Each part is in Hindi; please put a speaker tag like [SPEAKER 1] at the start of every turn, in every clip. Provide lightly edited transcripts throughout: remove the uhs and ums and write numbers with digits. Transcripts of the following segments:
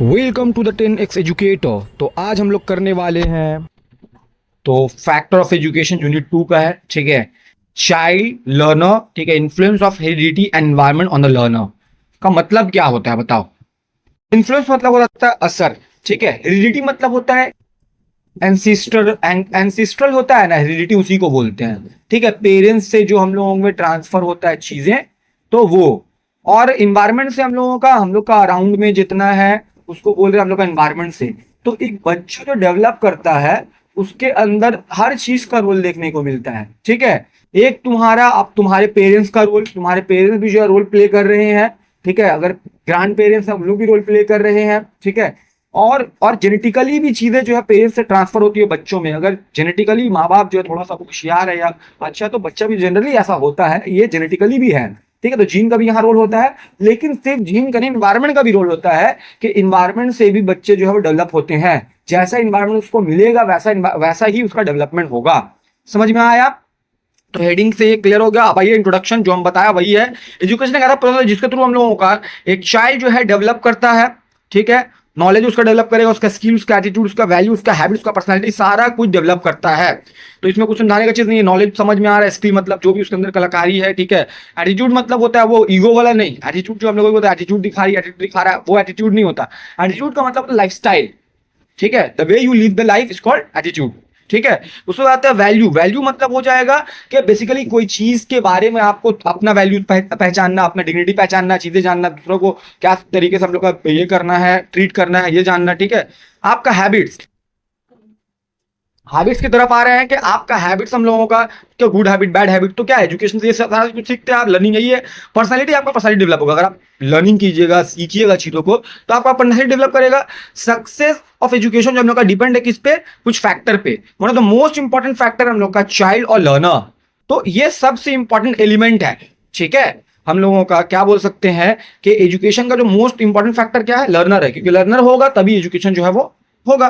[SPEAKER 1] Welcome to the 10x educator. तो आज हम लोग करने वाले हैं तो फैक्टर ऑफ एजुकेशन यूनिट 2 का है। ठीक है, चाइल्ड लर्नर। ठीक है, influence of heredity and environment on the learner का मतलब क्या होता है बताओ। इन्फ्लुएंस मतलब होता है असर। ठीक है, हेरिडिटी मतलब होता है एंसिस्ट्रल होता है ना, हेरिडिटी उसी को बोलते हैं। ठीक है, पेरेंट्स से जो हम लोगों में ट्रांसफर होता है चीजें, तो वो। और इन्वायरमेंट से हम लोग का अराउंड में जितना है उसको बोल रहे हैं हम लोग का इन्वायरमेंट से। तो एक बच्चा जो डेवलप करता है उसके अंदर हर चीज का रोल देखने को मिलता है। ठीक है, एक तुम्हारा, अब तुम्हारे पेरेंट्स का रोल, तुम्हारे पेरेंट्स भी जो है रोल प्ले कर रहे हैं। ठीक है, अगर ग्रैंड पेरेंट्स हम लोग भी रोल प्ले कर रहे हैं। ठीक है, और जेनेटिकली भी चीजें जो है पेरेंट्स से ट्रांसफर होती है बच्चों में। अगर जेनेटिकली माँ बाप जो है थोड़ा सा होशियार है या अच्छा, तो बच्चा भी जनरली ऐसा होता है, ये जेनेटिकली भी है। ठीक है, तो जीन का भी यहाँ रोल होता है, लेकिन सिर्फ जीन का नहीं, इन्वायरमेंट का भी रोल होता है कि इन्वायरमेंट से भी बच्चे जो है वो डेवलप होते हैं। जैसा इन्वायरमेंट उसको मिलेगा वैसा ही उसका डेवलपमेंट होगा। समझ में आया? तो हेडिंग से ये क्लियर हो गया। अब आइए इंट्रोडक्शन, जो हम बताया वही है। एजुकेशन एक ऐसा प्रोसेस है जिसके थ्रू हम लोगों का एक चाइल्ड जो है डेवलप करता है। ठीक है, नॉलेज उसका डेवलप करेगा, उसका स्किल, उसका एटीट्यूड, उसका वैल्यू, उसका हैबिट, उसका पर्सनैलिटी, सारा कुछ डेवलप करता है। तो इसमें कुछ समझाने का चीज नहीं है, नॉलेज समझ में आ रहा है। स्किल मतलब जो भी उसके अंदर कलाकारी है। ठीक है, एटीट्यूड मतलब होता है वो ईगो वाला नहीं। एटीट्यूड जो हम लोगों को होता है, एटीट्यूड दिखा रही है, एटीट्यूड दिखा रहा है, वो एटीट्यूड नहीं होता। एटीट्यूड का मतलब होता है लाइफ स्टाइल। ठीक है, the way you live the life is called attitude. ठीक है, उसके बाद आता है वैल्यू। वैल्यू मतलब हो जाएगा कि बेसिकली कोई चीज के बारे में आपको अपना वैल्यू पहचानना, अपना डिग्निटी पहचानना, चीजें जानना, दूसरों को क्या तरीके से हम लोग का ये करना है, ट्रीट करना है, ये जानना। ठीक है, आपका हैबिट्स, हैबिट्स की तरफ आ रहे हैं कि आपका हैबिट्स हम लोगों का क्या, गुड हैबिट, बैड हैबिट। तो क्या एजुकेशन से ये सारा कुछ सीखते हैं आप, लर्निंग यही है। पर्सनैलिटी, आपका पर्सनैलिटी डेवलप होगा अगर आप लर्निंग कीजिएगा, सीखिएगा चीजों को, तो आपका पर्सनैलिटी डेवलप करेगा। सक्सेस ऑफ एजुकेशन जो हम लोग का डिपेंड है किस पे, कुछ फैक्टर पे। One of the most important factor हम लोग का चाइल्ड और लर्नर। तो ये सबसे इंपॉर्टेंट एलिमेंट है। ठीक है, हम लोगों का क्या बोल सकते हैं कि एजुकेशन का जो मोस्ट इंपॉर्टेंट फैक्टर क्या है, लर्नर है, क्योंकि लर्नर होगा तभी एजुकेशन जो है वो होगा।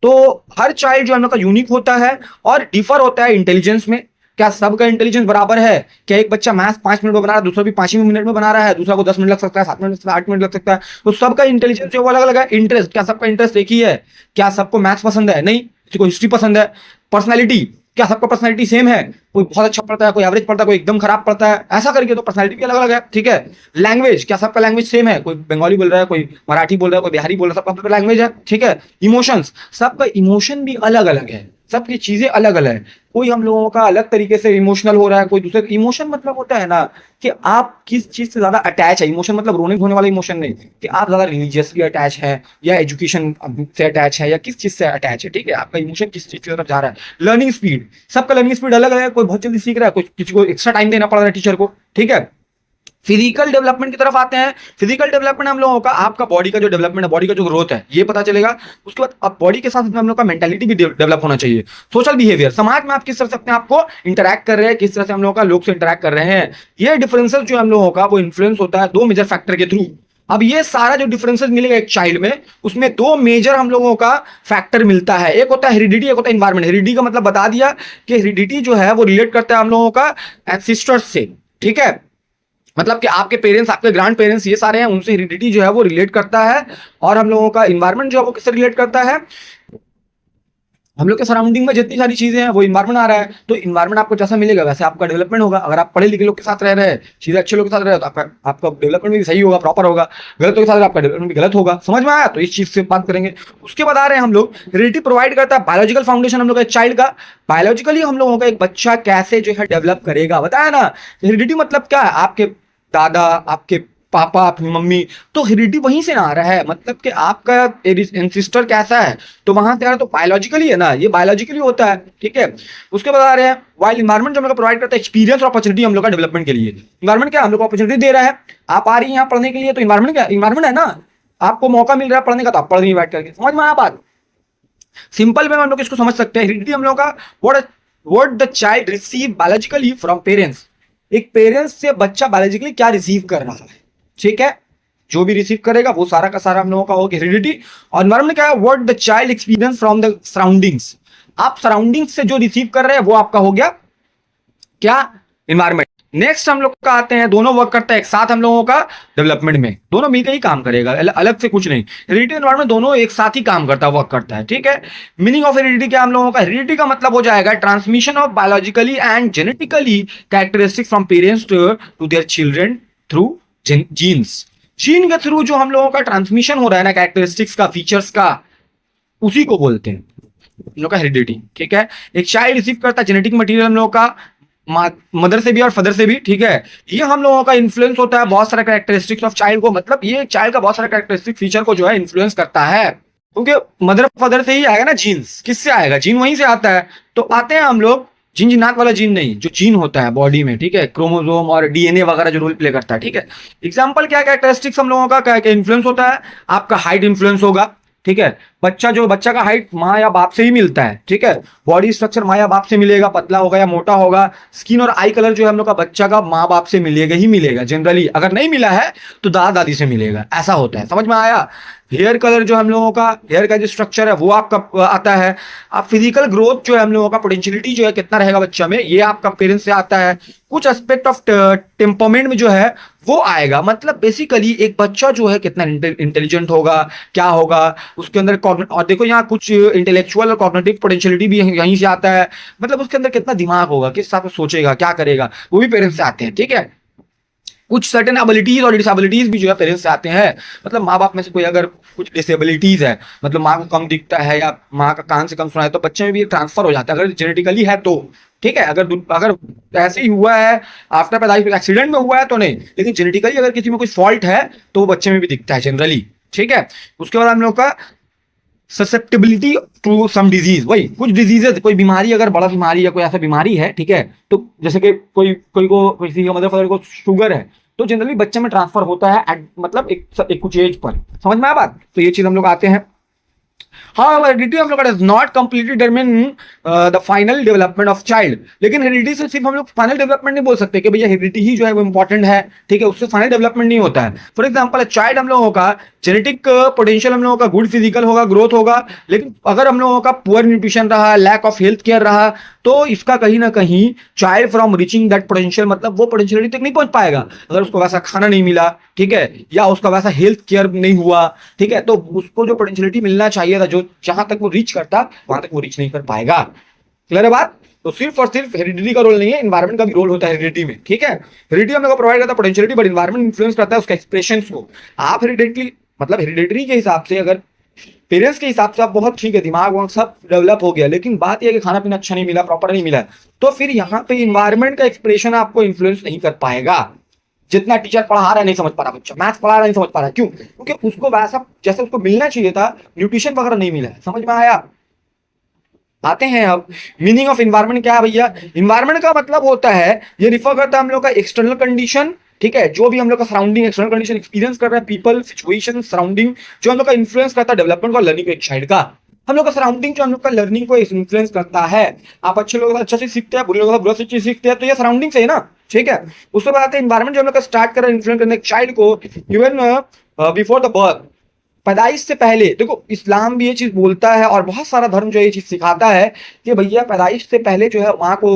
[SPEAKER 1] तो हर चाइल्ड जो हम लोग का यूनिक होता है और डिफर होता है इंटेलिजेंस में। क्या सबका इंटेलिजेंस बराबर है? क्या एक बच्चा मैथ्स 5 मिनट में बना रहा है, दूसरा भी 5 ही मिनट में बना रहा है, दूसरा को 10 मिनट लग सकता है, 7 मिनट लग सकता है, 8 मिनट लग सकता है। तो सबका इंटेलिजेंस जो वो अलग अलग है। इंटरेस्ट, क्या सबका इंटरेस्ट एक ही है? क्या सबको मैथ्स पसंद है? नहीं, किसी को हिस्ट्री पसंद है। पर्सनैलिटी, क्या सबका पर्सनैलिटी सेम है? कोई बहुत अच्छा पढ़ता है, कोई एवरेज पढ़ता है, कोई एकदम खराब पढ़ता है, ऐसा करके तो पर्सनैलिटी भी अलग अलग है। ठीक है, लैंग्वेज, क्या सबका लैंग्वेज सेम है? कोई बंगाली बोल रहा है, कोई मराठी बोल रहा है, कोई बिहारी बोल रहा है, सबका लैंग्वेज है। ठीक है, इमोशंस, सबका इमोशन भी अलग अलग है, सबकी चीजें अलग अलग है। कोई हम लोगों का अलग तरीके से इमोशनल हो रहा है, कोई दूसरे। इमोशन मतलब होता है ना कि आप किस चीज से ज्यादा अटैच है। इमोशन मतलब रोने धोने वाला इमोशन नहीं, कि आप ज्यादा रिलीजियसली अटैच है या एजुकेशन से अटैच है या किस चीज से अटैच है। ठीक है, आपका इमोशन किस चीज की तरफ जा रहा है। लर्निंग स्पीड, सबका लर्निंग स्पीड अलग है। कोई बहुत जल्दी सीख रहा है, कोई किसी को एक्स्ट्रा टाइम देना पड़ रहा है टीचर को। ठीक है, फिजिकल डेवलपमेंट की तरफ आते हैं। फिजिकल डेवलपमेंट हम लोगों का, आपका बॉडी का जो डेवलपमेंट है, बॉडी का जो ग्रोथ है, ये पता चलेगा। उसके बाद अब बॉडी के साथ हम लोग का मेंटालिटी भी डेवलप होना चाहिए। सोशल बिहेवियर, समाज में आप किस तरह से अपने आप को इंटरैक्ट कर रहे हैं, किस तरह से हम लोग का लोग से इंटरैक्ट कर रहे हैं, ये डिफरेंसेस जो हम लोगों का वो इन्फ्लुएंस होता है 2 मेजर फैक्टर के थ्रू। अब ये सारा जो डिफरेंसेस मिलेगा एक चाइल्ड में, उसमें 2 मेजर हम लोगों का फैक्टर मिलता है। एक होता है हेरिडिटी, एक होता है एनवायरमेंट। हेरिडिटी का मतलब बता दिया कि हेरिडिटी जो है वो रिलेट करता है हम लोगों का एंसेस्टर्स से। ठीक है, मतलब कि आपके पेरेंट्स, आपके ग्रैंड पेरेंट्स, ये सारे हैं, उनसे हेरिडिटी जो है वो रिलेट करता है। और हम लोगों का इन्वायरमेंट जो है वो किससे रिलेट करता है, हम लोग के सराउंडिंग में जितनी सारी चीजें हैं वो इन्वायरमेंट आ रहा है। तो इन्वायरमेंट आपको जैसा मिलेगा वैसे आपका डेवलपमेंट होगा। अगर आप पढ़े लिखे लोग के साथ रह रहे हैं, सीधे अच्छे लोग के साथ रह रहे हैं, तो आपका डेवलपमेंट भी सही होगा, प्रॉपर होगा। गलत लोग के साथ आपका डेवलपमेंट भी गलत होगा। समझ में आया? तो इस चीज से बात करेंगे। उसके बाद आ रहे हैं हम लोग, हेरिडिटी प्रोवाइड करता है बायोलॉजिकल फाउंडेशन हम लोग एक चाइल्ड का। बायोलॉजिकली हम लोगों का एक बच्चा कैसे जो है डेवलप करेगा, बताया ना। हेरिडिटी मतलब क्या है, आपके दादा, आपके पापा, अपनी मम्मी, तो हेरिडिटी वहीं से आ रहा है। मतलब कि आपका एंसिस्टर कैसा है, तो वहां से आ रहा है। तो बायोलॉजिकली है ना, ये बायोलॉजिकली होता है। ठीक है, उसके बाद आ रहे हैं वाइल इन्वायरमेंट जो हम लोग प्रोवाइड करता है एक्सपीरियंस और अपॉर्चुनिटी हम लोग का डेवलपमेंट के लिए। इन्वायरमेंट क्या, हम लोग को अपॉर्चुनिटी दे रहा है। आप आ रही हैं यहाँ पढ़ने के लिए, तो इन्वायरमेंट क्या, इन्वायरमेंट है ना, आपको मौका मिल रहा है पढ़ने का, तो आप पढ़ रही बैठ करके। समझ में आया बात? सिंपल में हम लोग इसको समझ सकते हैं। हेरिडिटी हम लोग का what the child receive biologically from parents. एक पेरेंट्स से बच्चा बायोलॉजिकली क्या रिसीव कर रहा है। ठीक है, जो भी रिसीव करेगा वो सारा का सारा हम लोगों का होगा हेरिडिटी। और एनवायरमेंट क्या है, what the child experience from the surroundings. आप सराउंडिंग्स से जो रिसीव कर रहे हैं वो आपका हो गया क्या, एनवायरमेंट। नेक्स्ट हम लोग का आते हैं, दोनों वर्क करते हैं एक साथ हम लोगों का डेवलपमेंट में, दोनों मिलकर ही काम करेगा, अलग से कुछ नहीं। हेरिडिटी एनवायरमेंट दोनों एक साथ ही काम करता है, वर्क करता है, ठीक है। मीनिंग ऑफ हेरिडिटी क्या हम लोगों का, हेरिडिटी का मतलब हो जाएगा transmission of biologically and genetically characteristics from parents to their children through genes. Gene के थ्रू जो हम लोगों का ट्रांसमिशन हो रहा है ना कैरेक्टरिस्टिक्स का, फीचर्स का, उसी को बोलते हैं हम लोग का हेरिडिटी, ठीक है। एक चाइल्ड रिसीव करता है जेनेटिक मटेरियल हम लोगों का मदर से भी और फादर से भी, ठीक है। ये हम लोगों का इन्फ्लुएंस होता है बहुत सारा कैरेक्टरिस्टिक्स ऑफ चाइल्ड को, मतलब ये चाइल्ड का बहुत सारा कैरेक्टरिस्टिक फीचर को जो है इन्फ्लुएंस करता है, क्योंकि मदर फादर से ही आएगा ना जीन्स, किससे आएगा, जीन वहीं से आता है। तो आते हैं हम लोग जिनजिनात वाला जीन नहीं, जो जीन होता है बॉडी में, ठीक है, क्रोमोसोम और डीएनए वगैरह जो रोल प्ले करता है, ठीक है। एग्जांपल क्या कैरेक्टरिस्टिक्स हम लोगों का क्या इन्फ्लुएंस होता है, आपका हाइट इन्फ्लुएंस होगा, ठीक है। बच्चा का हाइट माँ या बाप से ही मिलता है, ठीक है। बॉडी स्ट्रक्चर माँ या बाप से मिलेगा, पतला होगा या मोटा होगा। स्किन और आई कलर जो है हम लोग का बच्चा का माँ बाप से मिलेगा ही मिलेगा जनरली, अगर नहीं मिला है तो दादा दादी से मिलेगा, ऐसा होता है, समझ में आया। हेयर कलर जो हम लोगों का, हेयर का जो स्ट्रक्चर है वो आपका आता है। आप फिजिकल ग्रोथ जो है हम लोगों का, पोटेंशियलिटी जो है कितना रहेगा बच्चा में, ये आपका पेरेंट्स से आता है। कुछ एस्पेक्ट ऑफ टेम्परमेंट में जो है वो आएगा, मतलब बेसिकली एक बच्चा जो है कितना इंटेलिजेंट होगा, क्या होगा उसके अंदर, और देखो यहाँ कुछ इंटेलेक्चुअल और कॉग्निटिव पोटेंशियलिटी भी यहीं से आता है, मतलब उसके अंदर कितना दिमाग होगा, किस हिसाब से सोचेगा, क्या करेगा, वो भी पेरेंट्स से आते हैं, ठीक है। कुछ सर्टेन एबिलिटीज और डिसेबिलिटीज भी जो है पेरेंट्स से आते हैं, मतलब माँ बाप में से कोई अगर कुछ डिसेबिलिटीज है, मतलब माँ को कम दिखता है या माँ का कान से कम सुना है, तो बच्चे में भी ट्रांसफर हो जाता है अगर जेनेटिकली है तो, ठीक है। अगर ऐसे ही हुआ है, आफ्टर पैदाइश एक्सीडेंट में हुआ है तो नहीं, लेकिन जेनेटिकली अगर किसी में कोई फॉल्ट है तो वो बच्चे में भी दिखता है जनरली, ठीक है। उसके बाद हम लोग का ससेप्टिबिलिटी टू सम डिजीज, वही कुछ डिजीजेस, कोई बीमारी अगर बड़ा बीमारी या कोई ऐसा बीमारी है, ठीक है, तो जैसे कि किसी का मदर फादर को शुगर है, तो जनरली बच्चे में ट्रांसफर होता है मतलब एक कुछ एज पर, समझ में आया बात। तो ये चीज हम लोग आते हैं। हाँ, हेरिडिटी हम लोग does not completely determine the final development of child, लेकिन हेरिडिटी से सिर्फ हम लोग फाइनल डेवलपमेंट नहीं बोल सकते कि भैया हेरिडिटी ही जो है वो इंपॉर्टेंट है, ठीक है, उससे फाइनल डेवलपमेंट नहीं होता है। फॉर एग्जांपल चाइल्ड हम लोगों का जेनेटिक पोटेंशियल हम लोगों का गुड फिजिकल होगा, ग्रोथ होगा, लेकिन अगर हम लोगों का पुअर न्यूट्रिशन रहा, लैक ऑफ हेल्थ केयर रहा, तो इसका कहीं ना कहीं child from reaching that potential, मतलब वो पोटेंशियलिटी तक नहीं पहुंच पाएगा अगर उसको वैसा खाना नहीं मिला, ठीक है, या उसका वैसा हेल्थ केयर नहीं हुआ, ठीक है, तो उसको जो पोटेंशियलिटी मिलना चाहिए था, जो जहां तक वो रीच करता, वहां तक वो रीच नहीं कर पाएगा। क्लियर है बात। तो सिर्फ और सिर्फ हेरिडिटी का रोल नहीं है, एनवायरमेंट का भी रोल होता है हेरिडिटी में, ठीक है। हेरिडिटी हम लोग को प्रोवाइड करता है पोटेंशियलिटी, बट एनवायरमेंट इन्फ्लुएंस करता है उसका एक्सप्रेशंस को। आप हेरिडिटी मतलब हेरिडिटरी के हिसाब से, अगर पेरेंट्स के हिसाब से आप बहुत ठीक है, दिमाग वहां सब डेवलप हो गया, लेकिन बात यह है कि खाना पीना अच्छा नहीं मिला, प्रॉपर नहीं मिला, तो फिर यहाँ पे इन्वायरमेंट का एक्सप्रेशन आपको इन्फ्लुएंस नहीं कर पाएगा। जितना टीचर पढ़ा रहा है नहीं समझ पा रहा बच्चा, मैथ्स पढ़ा रहा नहीं समझ पा रहा, क्यों? क्योंकि उसको वैसा जैसे उसको मिलना चाहिए था, न्यूट्रिशन वगैरह नहीं मिला है। समझ में आया। आते हैं अब मीनिंग ऑफ इन्वायरमेंट क्या है भैया। इन्वायरमेंट का मतलब होता है, ये रिफर करता है हम लोग का एक्सटर्नल कंडीशन, ठीक है, जो भी हम लोग का सराउंडिंग एक्सटर्नल कंडीशन एक्सपीरियंस कर रहा है, पीपल, सिचुएशन, सराउंडिंग, जो हम लोग का इन्फ्लुएंस करता है डेवलपमेंट और लर्निंग को एक साइड का। हम लोग का सराउंडिंग जो हम लोग का लर्निंग को इन्फ्लुएंस करता है, आप अच्छे लोगों का अच्छा चीज सीखते हैं, बुरे लोगों का बुरा चीज सीखते हैं, तो ये सराउंडिंग से है ना, ठीक है। उसके बाद आते हैं इन्वायरमेंट जो हम लोग का स्टार्ट कर रहा है इन्फ्लुएंस करने चाइल्ड को इवन बिफोर द बर्थ, पैदाइश से पहले। देखो इस्लाम भी ये चीज बोलता है और बहुत सारा धर्म जो ये चीज सिखाता है कि भैया पैदाइश से पहले जो है वहां को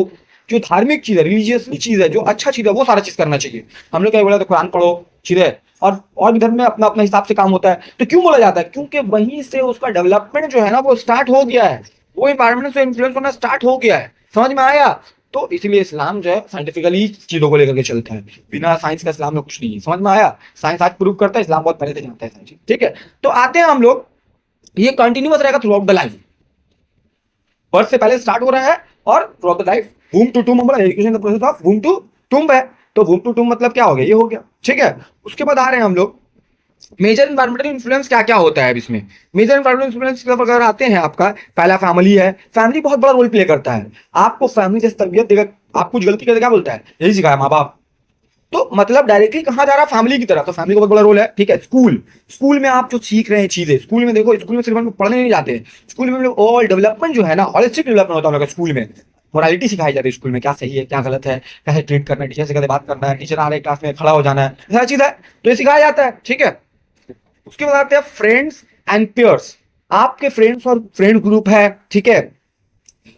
[SPEAKER 1] जो धार्मिक चीज है, रिलीजियस चीज है, जो अच्छा चीज है, वो सारा चीज करना चाहिए। हम लोग क्या बोला, तो कुरान पढ़ो, चीज है, और भी धर्म में अपना अपना हिसाब से काम होता है। तो क्यों बोला जाता है? क्योंकि वहीं से उसका डेवलपमेंट जो है ना वो स्टार्ट हो गया है, वो इन्वायरमेंट से इन्फ्लुएंस होना स्टार्ट हो गया है। समझ में आया। तो इसीलिए इस्लाम जो है साइंटिफिकली चीजों को लेकर के चलता है, बिना साइंस का इस्लाम में कुछ नहीं है। समझ में आया। साइंस आज प्रूव करता है, इस्लाम बहुत पहले से जानता है साइंस, ठीक है। तो आते हैं हम लोग, ये कंटिन्यूअस रहेगा throughout the life, birth से पहले स्टार्ट हो रहा है और throughout the life. Womb to tomb हमारा education process of womb to tomb है। तो वूम टू टूम मतलब क्या हो गया, ये हो गया, ठीक है। उसके बाद आ रहे हैं हम लोग मेजर इन्वायरमेंटल इन्फ्लुएंस क्या क्या होता है अब इसमें। मेजर इन्वायरमेंटल इन्फ्लुएंस अगर आते हैं, आपका पहला फैमिली है। फैमिली बहुत बड़ा रोल प्ले करता है। आपको फैमिली जैसे तरबियत देगा, आप कुछ गलती करते क्या बोलता है, यही सिखाया माँ बाप, तो मतलब डायरेक्टली कहाँ जा रहा है, फैमिली की तरफ। तो फैमिली का बहुत बड़ा रोल है, ठीक है। स्कूल में आप जो सीख रहे हैं चीजें, स्कूल में देखो, स्कूल में सिर्फ हम लोग पढ़ने नहीं जाते, स्कूल में हम लोग ऑल डेवलपमेंट जो है ना, होलिस्टिक डेवलपमेंट होता है हम लोग स्कूल में। मोरालिटी सिखाई जाती है स्कूल में, क्या सही है क्या गलत है, कैसे ट्रीट करना है, टीचर से कैसे बात करना है, टीचर आ रहे क्लास में खड़ा हो जाना है, सारी चीज है, तो ये सिखाया जाता है, ठीक है। उसके बाद आते हैं फ्रेंड्स एंड पेयर्स। आपके फ्रेंड्स और फ्रेंड ग्रुप है, ठीक है।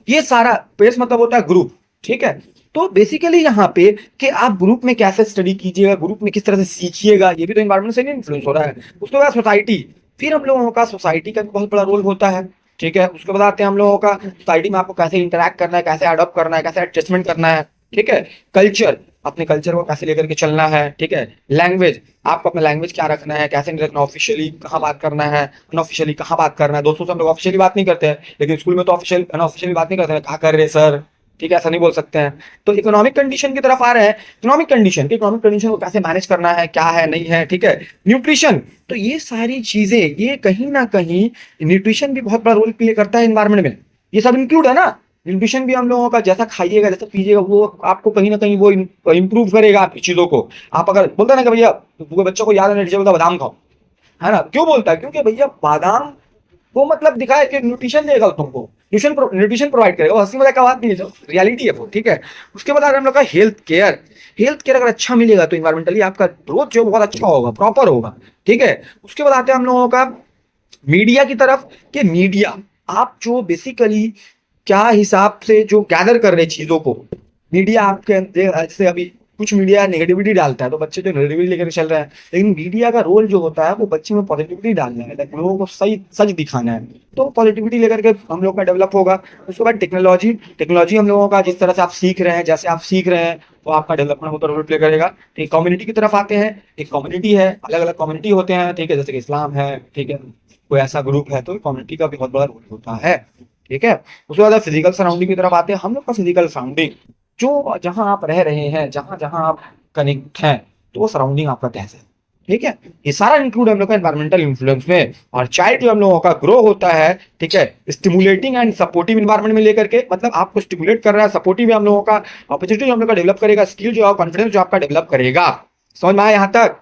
[SPEAKER 1] ये सारा पेयर्स मतलब होता है ग्रुप, ठीक है। तो बेसिकली यहाँ पे कि आप ग्रुप में कैसे स्टडी कीजिएगा, ग्रुप में किस तरह से सीखिएगा, ये भी तो एनवायरनमेंट से नहीं इन्फ्लुएंस हो रहा है। उसके बाद सोसाइटी, फिर हम लोगों का सोसाइटी का भी बहुत बड़ा रोल होता है। ठीक है, उसके बाद आते हैं हम लोगों का सोसाइटी में आपको कैसे इंटरेक्ट करना है, कैसे अडॉप्ट करना है, कैसे एडजस्टमेंट करना है। ठीक है, कल्चर, अपने कल्चर को कैसे लेकर के चलना है। ठीक है, लैंग्वेज, आपको अपना लैंग्वेज क्या रखना है, कैसे नहीं रखना, ऑफिशियली कहाँ बात करना है, अनऑफिशियली कहाँ बात करना है। दोस्तों से हम लोग ऑफिशियली बात नहीं करते हैं, लेकिन स्कूल में तो ऑफिशियल अनऑफिशियली बात नहीं करते हैं, कहाँ कर रहे सर, ठीक है, ऐसा नहीं बोल सकते हैं। तो इकोनॉमिक कंडीशन की तरफ आ रहे हैं, इकोनॉमिक कंडीशन को कैसे मैनेज करना है, क्या है नहीं है। ठीक है, न्यूट्रिशन, तो ये सारी चीजें, ये कहीं ना कहीं न्यूट्रिशन भी बहुत बड़ा रोल प्ले करता है एनवायरमेंट में, ये सब इंक्लूड है ना। न्यूट्रिशन भी हम लोगों का जैसा खाइएगा, जैसा पीजिएगा, वो आपको कहीं ना कहीं वो इंप्रूव करेगा आपकी चीजों को। आप अगर बोलते हैं ना कि भैया बच्चों को याद है बोलता बादाम खाओ, है ना, क्यों बोलता है, क्योंकि भैया बादाम वो मतलब दिखाए कि न्यूट्रिशन देगा तुमको, न्यूट्रिशन प्रोवाइड करेगा, वो हंसी मजाक का बात नहीं है, जो रियलिटी है वो। ठीक है, उसके बाद अगर हम लोग का हेल्थ केयर, हेल्थ केयर अगर अच्छा मिलेगा तो इन्वायरमेंटली आपका ग्रोथ जो बहुत अच्छा होगा, प्रॉपर होगा। ठीक है, उसके बाद आते हैं हम लोगों का मीडिया की तरफ, कि मीडिया आप जो बेसिकली क्या हिसाब से जो गैदर कर रहे चीजों को, मीडिया आपके जैसे अभी कुछ मीडिया नेगेटिविटी डालता है तो बच्चे जो नेगेटिविटी लेकर चल रहे हैं, लेकिन मीडिया का रोल जो होता है वो बच्चे में पॉजिटिविटी डालना है, लाइक लोगों को सही सच दिखाना है, तो पॉजिटिविटी लेकर के हम लोग का डेवलप होगा। उसके बाद टेक्नोलॉजी, टेक्नोलॉजी हम लोगों का जिस तरह से आप सीख रहे हैं, जैसे आप सीख रहे हैं तो आपका डेवलपमेंट होता रोल प्ले करेगा। ठीक, कम्युनिटी की तरफ आते हैं, एक कम्युनिटी है, अलग अलग कम्युनिटी होते हैं। ठीक है, जैसे कि इस्लाम है, ठीक है, कोई ऐसा ग्रुप है, तो कम्युनिटी का भी बहुत बड़ा रोल होता है। ठीक है, उसके बाद फिजिकल सराउंडिंग की तरफ आते हैं। हम लोग का फिजिकल सराउंडिंग, जो जहां आप रह रहे हैं, जहां जहां आप कनेक्ट हैं, तो वो सराउंडिंग आपका कैसे है। ठीक है, ये सारा इंक्लूड हम लोग का एनवायरमेंटल इन्फ्लुएंस में। और चाइल्ड जो हम लोगों का ग्रो होता है, ठीक है, स्टिमुलेटिंग एंड सपोर्टिव इन्वायरमेंट में लेकर के, मतलब आपको स्टिमुलेट कर रहा है, सपोर्टिव भी हम लोगों का, अपॉर्चुनिटी हम लोग का डेवलप करेगा, स्किल जो है, कॉन्फिडेंस जो आपका डेवलप करेगा। समझ में आया यहाँ तक?